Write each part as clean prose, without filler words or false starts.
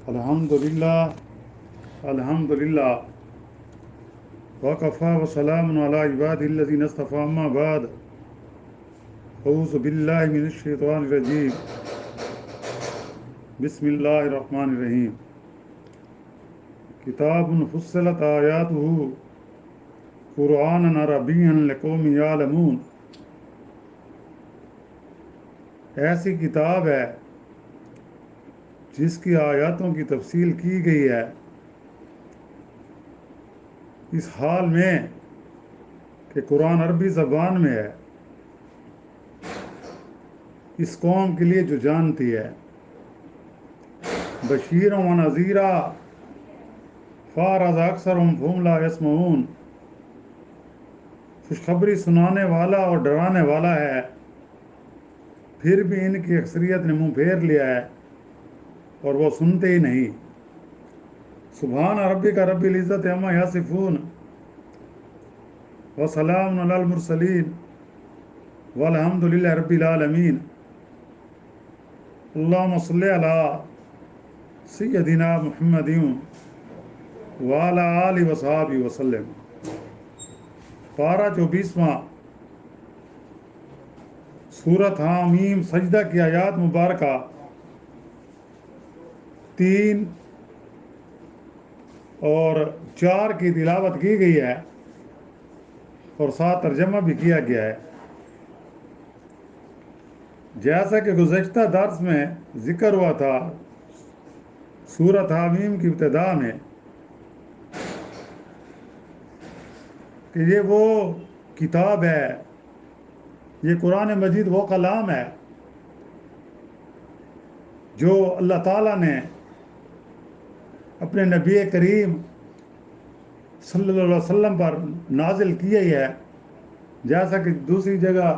الحمدللہ وقفا وسلام علی عباد الذین اصطفیٰ اما بعد اعوذ باللہ من الشیطان الرجیم بسم اللہ الرحمن الرحیم کتاب فصلت آیاتہ قرآنا عربیا لقوم یعلمون، ایسی کتاب ہے جس کی آیاتوں کی تفصیل کی گئی ہے اس حال میں کہ قرآن عربی زبان میں ہے، اس قوم کے لیے جو جانتی ہے، بشیرا و نذیرا فاعرض اکثرهم فهم لا یسمعون، خوشخبری سنانے والا اور ڈرانے والا ہے، پھر بھی ان کی اکثریت نے منہ پھیر لیا ہے اور وہ سنتے ہی نہیں۔ سبحان ربک رب العزت عما یصفون وسلام علی المرسلین والحمد للہ رب العالمین۔ اللہم صلی علی سیدنا محمد وعلی آلہ وصحبہ وسلم۔ پارہ 24واں، سورۃ حامیم سجدہ کی آیات مبارکہ 3 اور 4 کی تلاوت کی گئی ہے اور ساتھ ترجمہ بھی کیا گیا ہے۔ جیسا کہ گزشتہ درس میں ذکر ہوا تھا، سورۃ حامیم کی ابتدا میں کہ یہ وہ کتاب ہے، یہ قرآن مجید وہ کلام ہے جو اللہ تعالیٰ نے اپنے نبی کریم صلی اللہ علیہ وسلم پر نازل کی ہے، جیسا کہ دوسری جگہ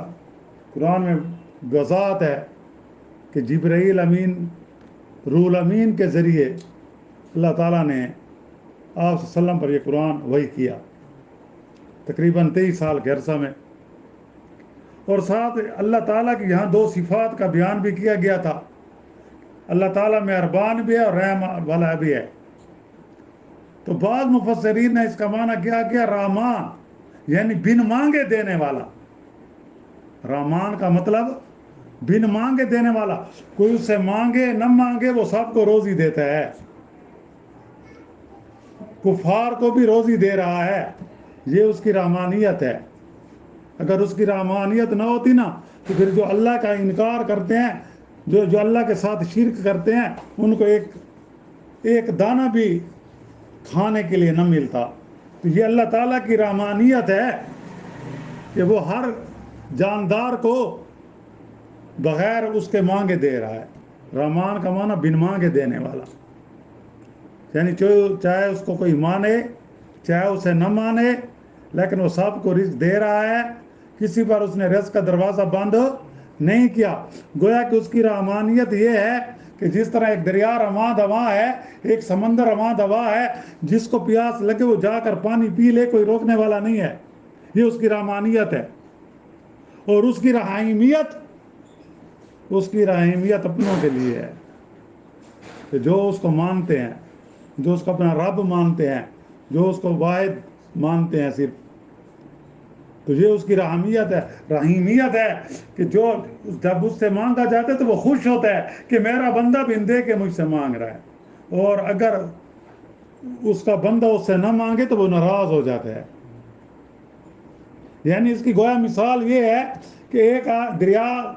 قرآن میں وضاحت ہے کہ جبرائیل امین روح الامین کے ذریعے اللہ تعالیٰ نے آپ صلی اللہ علیہ وسلم پر یہ قرآن وحی کیا تقریباً 23 سال کے عرصہ میں۔ اور ساتھ اللہ تعالیٰ کی یہاں 2 صفات کا بیان بھی کیا گیا تھا، اللہ تعالیٰ مہربان بھی ہے اور رحم والا بھی ہے۔ تو بعض مفسرین نے اس کا معنی کیا رحمان، یعنی بن مانگے دینے والا۔ رحمان کا مطلب بن مانگے دینے والا، کوئی اس سے مانگے نہ مانگے وہ سب کو روزی دیتا ہے، کفار کو بھی روزی دے رہا ہے، یہ اس کی رحمانیت ہے۔ اگر اس کی رحمانیت نہ ہوتی نا تو پھر جو اللہ کا انکار کرتے ہیں، جو اللہ کے ساتھ شرک کرتے ہیں، ان کو ایک دانہ بھی کھانے کے لیے نہ ملتا۔ تو یہ اللہ تعالیٰ کی رحمانیت ہے کہ وہ ہر جاندار کو بغیر اس کے مانگے دے رہا ہے۔ رحمان کا معنی بن مانگے دینے والا، یعنی چاہے اس کو کوئی مانے چاہے اسے نہ مانے، لیکن وہ سب کو رزق دے رہا ہے، کسی پر اس نے رزق کا دروازہ بند نہیں کیا۔ گویا کہ اس کی رحمانیت یہ ہے کہ جس طرح ایک دریا رواں دواں ہے، ایک سمندر رواں دواں ہے، جس کو پیاس لگے وہ جا کر پانی پی لے، کوئی روکنے والا نہیں ہے، یہ اس کی رحمانیت ہے۔ اور اس کی رحیمیت اپنوں کے لیے ہے کہ جو اس کو مانتے ہیں، جو اس کو اپنا رب مانتے ہیں، جو اس کو واحد مانتے ہیں صرف، تو یہ اس کی رحیمیت ہے کہ جو جب اس سے مانگا جاتا ہے تو وہ خوش ہوتا ہے کہ میرا بندہ بن دے کے مجھ سے مانگ رہا ہے، اور اگر اس کا بندہ اس سے نہ مانگے تو وہ ناراض ہو جاتا ہے۔ یعنی اس کی گویا مثال یہ ہے کہ ایک دریا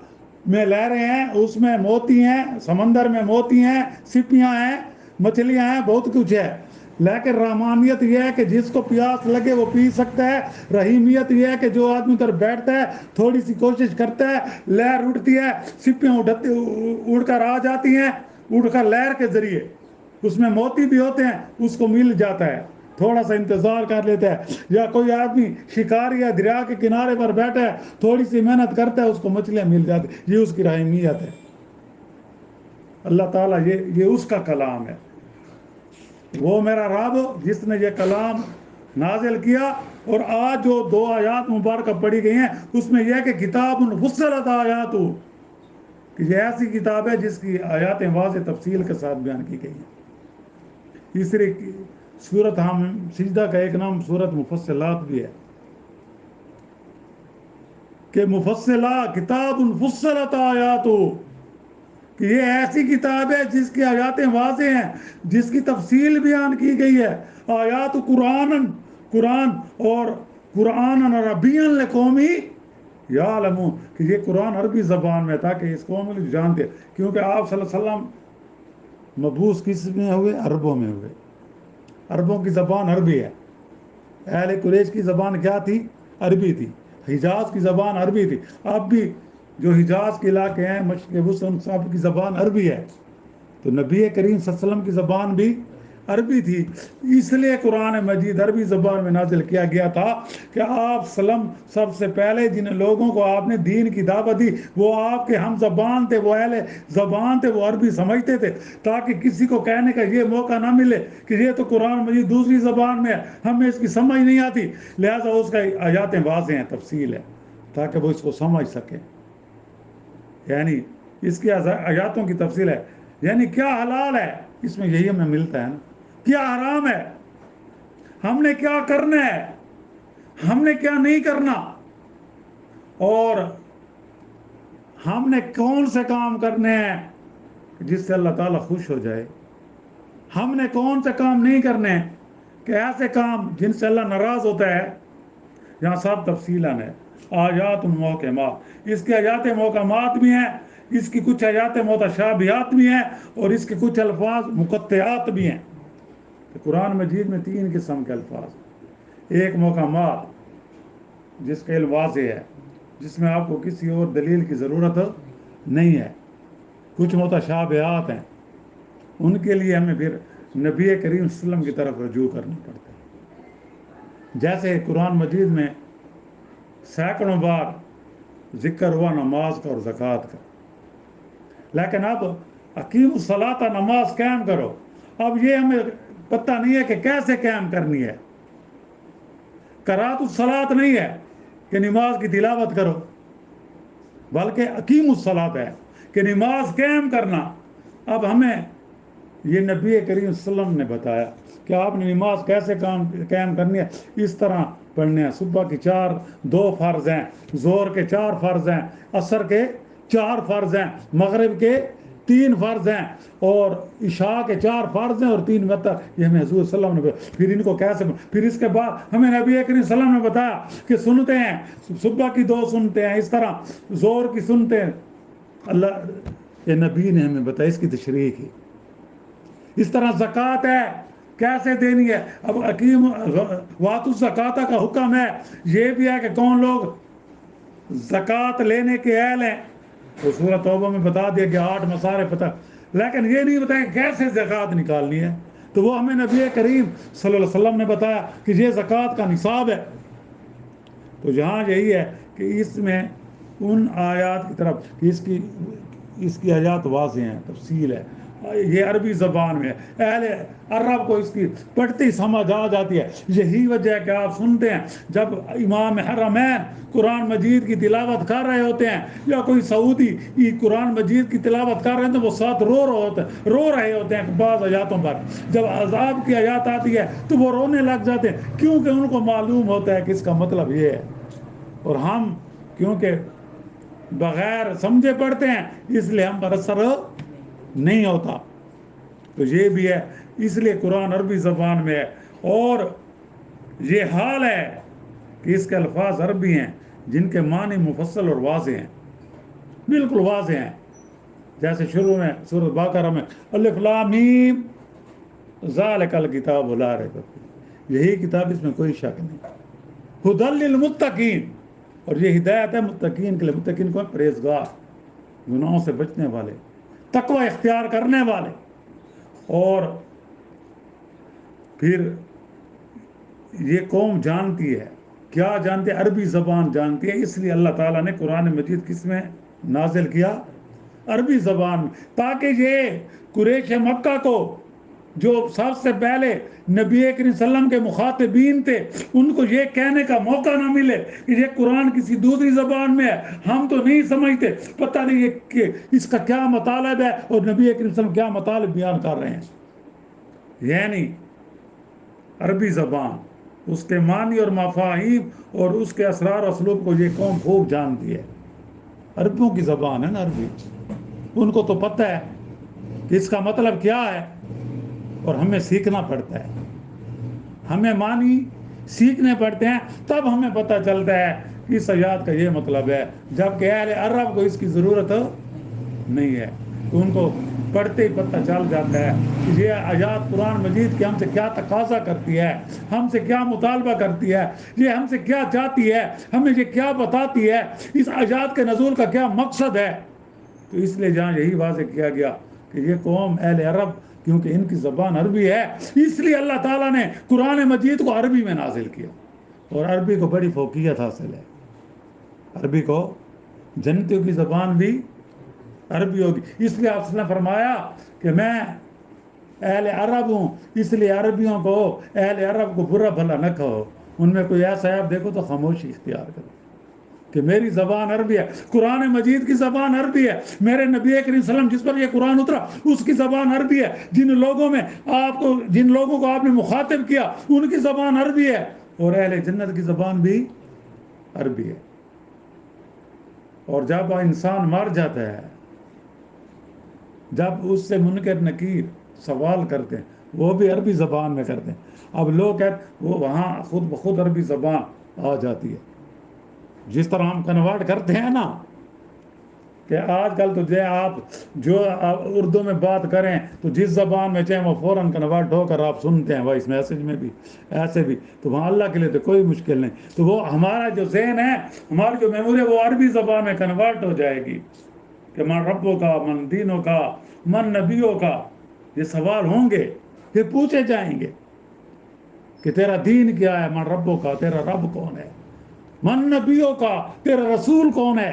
میں لہریں ہیں، اس میں موتی ہیں، سمندر میں موتی ہیں، سپیاں ہیں، مچھلیاں ہیں، بہت کچھ ہے، لیکن رحمانیت یہ ہے کہ جس کو پیاس لگے وہ پی سکتا ہے۔ رحیمیت یہ ہے کہ جو آدمی ادھر بیٹھتا ہے، تھوڑی سی کوشش کرتا ہے، لہر اڑتی ہے، سپیاں اڑ کر آ جاتی ہیں، اڑ کر لہر کے ذریعے اس میں موتی بھی ہوتے ہیں، اس کو مل جاتا ہے، تھوڑا سا انتظار کر لیتا ہے۔ یا کوئی آدمی شکاری یا دریا کے کنارے پر بیٹھا ہے، تھوڑی سی محنت کرتا ہے، اس کو مچھلیاں مل جاتی، یہ اس کی رحیمیت ہے۔ اللہ تعالیٰ یہ اس کا کلام ہے، وہ میرا رب جس نے یہ کلام نازل کیا۔ اور آج جو 2 آیات مبارکہ پڑھی گئی ہیں اس میں یہ ہے کہ کتاب فصلت آیات، کہ یہ ایسی کتاب ہے جس کی آیاتیں واضح تفصیل کے ساتھ بیان کی گئی ہیں۔ اس لیے سورت ہم سجدہ کا ایک نام سورت مفصلات بھی ہے، کہ مفصلہ کتاب فصلت آیات، کہ یہ ایسی کتاب ہے جس کی آیاتیں واضح ہیں، جس کی تفصیل بیان کی گئی ہے. آیات قرآن اور قرآن عربین لقومی یعلمون، کہ یہ قرآن عربی زبان میں تھا کہ اس قوم کو جانتے، کیونکہ آپ صلی اللہ علیہ وسلم مبعوث کس میں ہوئے؟ عربوں میں ہوئے. عربوں کی زبان عربی ہے. اہل قریش کی زبان کیا تھی؟ عربی تھی. حجاز کی زبان عربی تھی. اب بھی جو حجاز کے علاقے ہیں مشرق وسطی، سب کی زبان عربی ہے. تو نبی کریم صلی اللہ علیہ وسلم کی زبان بھی عربی تھی. اس لیے قرآن مجید عربی زبان میں نازل کیا گیا تھا کہ آپ سلم سب سے پہلے جن لوگوں کو آپ نے دین کی دعوت دی وہ آپ کے ہم زبان تھے، وہ اہل زبان تھے، وہ عربی سمجھتے تھے، تاکہ کسی کو کہنے کا یہ موقع نہ ملے کہ یہ تو قرآن مجید دوسری زبان میں ہے، ہمیں اس کی سمجھ نہیں آتی، لہذا اس کا آیاتیں واضح ہیں، تفصیل ہے، تاکہ وہ اس کو سمجھ سکے. یعنی اس کی آیاتوں کی تفصیل ہے، یعنی کیا حلال ہے اس میں یہی ہمیں ملتا ہے نا، کیا حرام ہے، ہم نے کیا کرنا ہے، ہم نے کیا نہیں کرنا، اور ہم نے کون سے کام کرنے ہیں جس سے اللہ تعالیٰ خوش ہو جائے، ہم نے کون سے کام نہیں کرنے ہیں کہ ایسے کام جن سے اللہ ناراض ہوتا ہے. یہاں سب تفصیلاً ہے. آیات محکمات، اس کے آیات محکمات بھی ہیں، اس کی کچھ آیات متشابہات بھی ہیں، اور اس کے کچھ الفاظ مقطعات بھی ہیں. کہ قرآن مجید میں 3 قسم کے الفاظ، ایک محکمات جس کا علم واضح ہے، جس میں آپ کو کسی اور دلیل کی ضرورت نہیں ہے. کچھ متشابہات ہیں، ان کے لیے ہمیں پھر نبی کریم صلی اللہ علیہ وسلم کی طرف رجوع کرنا پڑتا ہے. جیسے قرآن مجید میں سینکڑوں بار ذکر ہوا نماز کا اور زکوٰۃ کا، لیکن اب اقیم الصلاۃ، نماز قائم کرو، اب یہ ہمیں پتہ نہیں ہے کہ کیسے قائم کرنی ہے. قرات الصلاۃ نہیں ہے کہ نماز کی تلاوت کرو، بلکہ اقیم الصلاۃ ہے کہ نماز قائم کرنا. اب ہمیں یہ نبی کریم صلی اللہ علیہ وسلم نے بتایا کہ آپ نے نماز کیسے قائم کرنی ہے. اس طرح پڑھنے ہیں. صبح کی 2 فرض ہیں، ظہر کے 4 فرض ہیں، عصر کے 4 فرض ہیں، مغرب کے 3 فرض ہیں، اور عشاء کے 4 فرض ہیں اور 3 وتر. یہ ہمیں حضور صلی اللہ علیہ وسلم نے پھر ان کو کیسے، پھر اس کے بعد ہمیں نبی کریم صلی اللہ علیہ وسلم نے بتایا کہ سنتے ہیں، صبح کی 2 سنتے ہیں، اس طرح ظہر کی سنتے ہیں. اللہ یہ نبی نے ہمیں بتایا، اس کی تشریح کی. اس طرح زکوٰۃ ہے کیسے دینی ہے. اب حکیم واتو الزکوٰۃ کا حکم ہے، یہ بھی ہے کہ کون لوگ زکوٰۃ لینے کے اہل ہیں. تو سورۃ توبہ میں بتا دیا کہ 8 مسائل پتہ، لیکن یہ نہیں بتایا کہ کیسے زکوٰۃ نکالنی ہے. تو وہ ہمیں نبی کریم صلی اللہ علیہ وسلم نے بتایا کہ یہ زکوٰۃ کا نصاب ہے. تو یہاں یہی ہے کہ اس میں ان آیات کی طرف اس کی آیات واضح ہیں، تفصیل ہے. یہ عربی زبان میں اہل عرب کو اس کی پڑھتی سمجھ آ جاتی ہے. یہی وجہ ہے کہ آپ سنتے ہیں جب امام حرمین قرآن مجید کی تلاوت کر رہے ہوتے ہیں، یا کوئی سعودی قرآن مجید کی تلاوت کر رہے ہیں، تو وہ ساتھ رو رہے ہوتے ہیں بعض آیاتوں پر. جب عذاب کی آیات آتی ہے تو وہ رونے لگ جاتے ہیں، کیونکہ ان کو معلوم ہوتا ہے کہ اس کا مطلب یہ ہے. اور ہم کیونکہ بغیر سمجھے پڑھتے ہیں، اس لیے ہم پر اثر نہیں ہوتا. تو یہ بھی ہے، اس لیے قرآن عربی زبان میں ہے. اور یہ حال ہے کہ اس کے الفاظ عربی ہیں جن کے معنی مفصل اور واضح ہیں، بالکل واضح ہیں. جیسے شروع میں سورۃ بقرہ میں الف لام میم ذالک الکتاب لا ریب فیہ، یہی کتاب، اس میں کوئی شک نہیں. ھدی للمتقین، اور یہ ہدایت ہے متقین کے لیے. متقین کو پرہیزگار، گناہوں سے بچنے والے، تقوی اختیار کرنے والے. اور پھر یہ قوم جانتی ہے، کیا جانتی ہے؟ عربی زبان جانتی ہے. اس لیے اللہ تعالیٰ نے قرآن مجید کس میں نازل کیا؟ عربی زبان میں، تاکہ یہ قریش مکہ کو جو سب سے پہلے نبی کریم صلی اللہ علیہ وسلم کے مخاطبین تھے، ان کو یہ کہنے کا موقع نہ ملے کہ یہ قرآن کسی دوسری زبان میں ہے، ہم تو نہیں سمجھتے، پتہ نہیں کہ اس کا کیا مطالب ہے، اور نبی کریم صلی اللہ علیہ وسلم کیا مطالب بیان کر رہے ہیں. یعنی عربی زبان، اس کے معنی اور مفاہیم اور اس کے اسرار و اسلوب کو یہ قوم خوب جانتی ہے۔ عربوں کی زبان ہے نا عربی، ان کو تو پتہ ہے کہ اس کا مطلب کیا ہے، اور ہمیں سیکھنا پڑتا ہے، ہمیں معنی سیکھنے پڑتے ہیں، تب ہمیں پتہ چلتا ہے کہ اس آیات کا یہ مطلب ہے، جبکہ اہل عرب کو اس کی ضرورت نہیں ہے، تو ان کو پڑھتے ہی پتہ چل جاتا ہے کہ یہ آیات قرآن مجید کی ہم سے کیا تقاضا کرتی ہے، ہم سے کیا مطالبہ کرتی ہے، یہ ہم سے کیا چاہتی ہے، ہمیں یہ کیا بتاتی ہے، اس آیات کے نزول کا کیا مقصد ہے۔ تو اس لیے جہاں یہی واضح کیا گیا کہ یہ قوم اہل عرب، کیونکہ ان کی زبان عربی ہے، اس لیے اللہ تعالیٰ نے قرآن مجید کو عربی میں نازل کیا، اور عربی کو بڑی فوقیت حاصل ہے، عربی کو جنتیوں کی زبان بھی عربی ہوگی، اس لیے آپ نے فرمایا کہ میں اہل عرب ہوں، اس لیے عربیوں کو، اہل عرب کو برا بھلا نہ کہو، ان میں کوئی ایسا عیب دیکھو تو خاموشی اختیار کرو کہ میری زبان عربی ہے، قرآن مجید کی زبان عربی ہے، میرے نبی کریم صلی اللہ علیہ وسلم جس پر یہ قرآن اترا اس کی زبان عربی ہے، جن لوگوں کو آپ نے مخاطب کیا ان کی زبان عربی ہے، اور اہل جنت کی زبان بھی عربی ہے۔ اور جب انسان مر جاتا ہے، جب اس سے منکر نکیر سوال کرتے ہیں، وہ بھی عربی زبان میں کرتے ہیں، اب لوگ کہتے وہ وہاں خود بخود عربی زبان آ جاتی ہے، جس طرح ہم کنورٹ کرتے ہیں نا، کہ آج کل تو آپ جو اردو میں بات کریں تو جس زبان میں چاہیں وہ فوراً کنورٹ ہو کر آپ سنتے ہیں، وائس میسج میں بھی ایسے بھی، تو وہاں اللہ کے لیے تو کوئی مشکل نہیں، تو وہ ہمارا جو ذہن ہے، ہماری جو میموری ہے، وہ عربی زبان میں کنورٹ ہو جائے گی کہ من ربوں کا، من دینوں کا، من نبیوں کا، یہ سوال ہوں گے، یہ پوچھے جائیں گے کہ تیرا دین کیا ہے، من ربوں کا، تیرا رب کون ہے، من نبیوں کا، تیرا رسول کون ہے،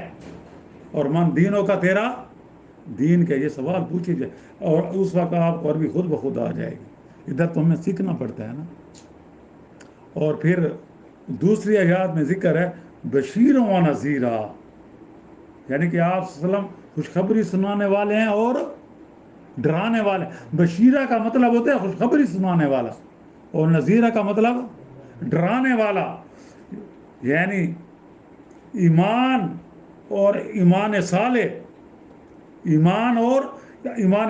اور من دینوں کا، تیرا دین کا، یہ سوال پوچھے جائے، اور اس وقت آپ کو عربی خود بخود آ جائے گی، ادھر تو ہمیں سیکھنا پڑتا ہے نا۔ اور پھر دوسری آیات میں ذکر ہے بشیر و نذیرا، یعنی کہ آپ صلی اللہ علیہ وسلم خوشخبری سنانے والے ہیں اور ڈرانے والے۔ بشیرہ کا مطلب ہوتا ہے خوشخبری سنانے والا، اور نذیرہ کا مطلب ڈرانے والا، یعنی ایمان اور ایمان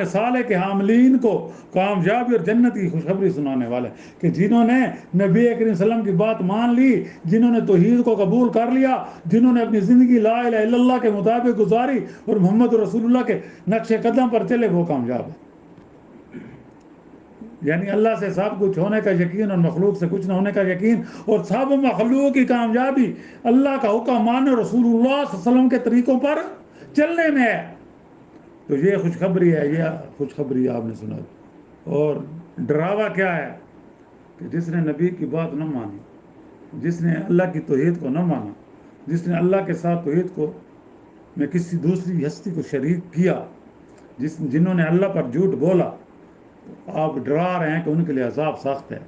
صالح کے حاملین کو کامیابی اور جنت کی خوشخبری سنانے والے، کہ جنہوں نے نبی کریم صلی اللہ علیہ وسلم کی بات مان لی، جنہوں نے توحید کو قبول کر لیا، جنہوں نے اپنی زندگی لا الہ الا اللہ کے مطابق گزاری اور محمد رسول اللہ کے نقش قدم پر چلے، وہ کامیاب ہے۔ یعنی اللہ سے سب کچھ ہونے کا یقین اور مخلوق سے کچھ نہ ہونے کا یقین، اور سب مخلوق کی کامیابی اللہ کا حکم ماننے، رسول اللہ صلی اللہ علیہ وسلم کے طریقوں پر چلنے میں ہے۔ تو یہ خوشخبری ہے، یہ خوشخبری آپ نے سنا۔ اور ڈراوا کیا ہے کہ جس نے نبی کی بات نہ مانی، جس نے اللہ کی توحید کو نہ مانا، جس نے اللہ کے ساتھ توحید کو میں کسی دوسری ہستی کو شریک کیا، جنہوں نے اللہ پر جھوٹ بولا، آپ ڈرا رہے ہیں کہ ان کے لیے عذاب سخت ہے،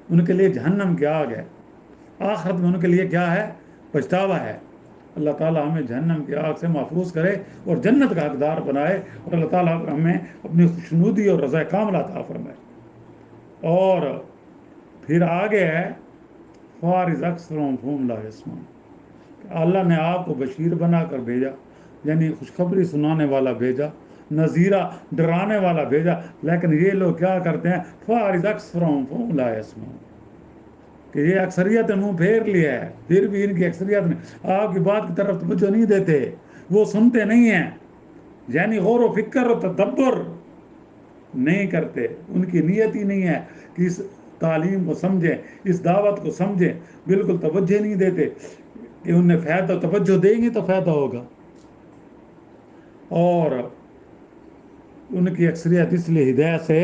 ان کے لیے جہنم کی آگ ہے، آخرت میں ان کے لیے کیا ہے؟ پچھتاوا ہے۔ اللہ تعالیٰ ہمیں جہنم کی آگ سے محفوظ کرے اور جنت کا حقدار بنائے، اور اللہ تعالیٰ ہمیں اپنی خوشنودی اور رضا کاملہ عطا فرمائے۔ اور پھر آگے ہے فارض اکثرهم فهم لا يسمعون، اللہ نے آپ کو بشیر بنا کر بھیجا، یعنی خوشخبری سنانے والا بھیجا، نذیرہ ڈرانے والا بھیجا، لیکن یہ لوگ کیا کرتے ہیں؟ فارض اکثرهم فهم لا يسمعون، کہ یہ اکثریت نے منہ پھیر لیا ہے، پھر بھی ان کی اکثریت نے آپ کی بات کی طرف توجہ نہیں دیتے، وہ سنتے نہیں ہیں، یعنی غور و فکر و تدبر نہیں کرتے، ان کی نیت ہی نہیں ہے کہ اس تعلیم کو سمجھیں، اس دعوت کو سمجھیں، بالکل توجہ نہیں دیتے کہ انہیں فائدہ، توجہ دیں گے تو فائدہ ہوگا۔ اور ان کی اکثریت اس لیے ہدایت سے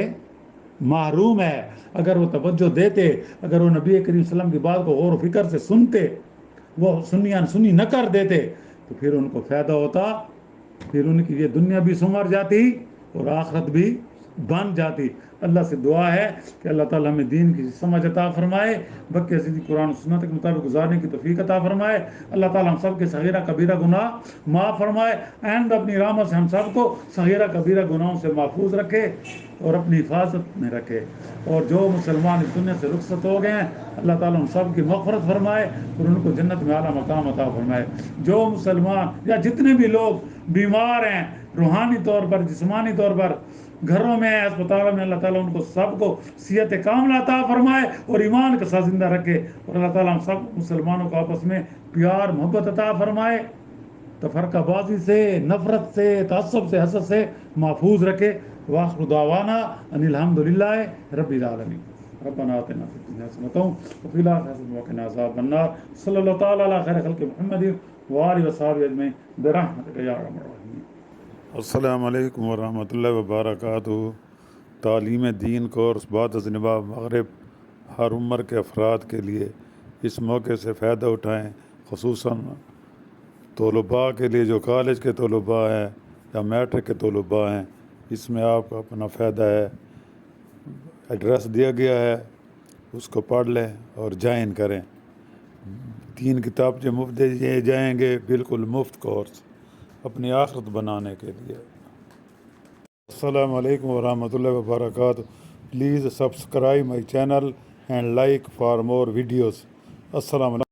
محروم ہے، اگر وہ توجہ دیتے، اگر وہ نبی کریم صلی اللہ علیہ وسلم کی بات کو غور و فکر سے سنتے، وہ سنی نہ کر دیتے، تو پھر ان کو فائدہ ہوتا، پھر ان کی یہ دنیا بھی سنور جاتی اور آخرت بھی بن جاتی۔ اللہ سے دعا ہے کہ اللہ تعالیٰ ہمیں دین کی سمجھ عطا فرمائے، بقیہ صدیق قرآن و سنت کے مطابق گزارنے کی توفیق عطا فرمائے۔ اللہ تعالیٰ ہم سب کے صغیرہ کبیرہ گناہ معاف فرمائے، اینڈ اپنی رحمت سے ہم سب کو صغیرہ کبیرہ گناہوں سے محفوظ رکھے۔ اور اپنی حفاظت میں رکھے، اور جو مسلمان اس دنیا سے رخصت ہو گئے ہیں اللہ تعالیٰ ان سب کی مغفرت فرمائے اور ان کو جنت میں اعلیٰ مقام عطا فرمائے۔ جو مسلمان یا جتنے بھی لوگ بیمار ہیں روحانی طور پر، جسمانی طور پر، گھروں میں ہیں، اسپتالوں میں، اللہ تعالیٰ ان کو سب کو صحت کاملہ عطا فرمائے اور ایمان کے ساتھ زندہ رکھے، اور اللہ تعالیٰ ہم سب مسلمانوں کو آپس میں پیار محبت عطا فرمائے، تفرقہ بازی سے، نفرت سے، تعصب سے، حسد سے محفوظ رکھے۔ وآخر دعوانا ان الحمد للہ رب العالمین۔ ربنا آتنا فی الدنیا حسنۃ وفی الآخرۃ حسنۃ وقنا عذاب النار۔ صلی اللہ تعالیٰ علی خیر خلق محمد وآلہ وصحبہ اجمعین برحمتک یا ارحم الراحمین۔ السلام علیکم ورحمۃ اللہ وبرکاتہ۔ تعلیم دین کورس بعد از نباہ مغرب ہر عمر کے افراد کے لیے اس موقع سے فائدہ اٹھائیں، خصوصاً طلباء کے لیے جو کالج کے طلباء ہیں یا میٹرک کے طلباء ہیں، اس میں آپ کا اپنا فائدہ ہے۔ ایڈریس دیا گیا ہے، اس کو پڑھ لیں اور جوائن کریں۔ 3 کتاب جو مفت دیے جائیں گے، بالکل مفت کورس اپنی آخرت بنانے کے لیے۔ السلام علیکم ورحمۃ اللہ وبرکاتہ۔ Please subscribe my channel and like for more videos. السلام علیکم۔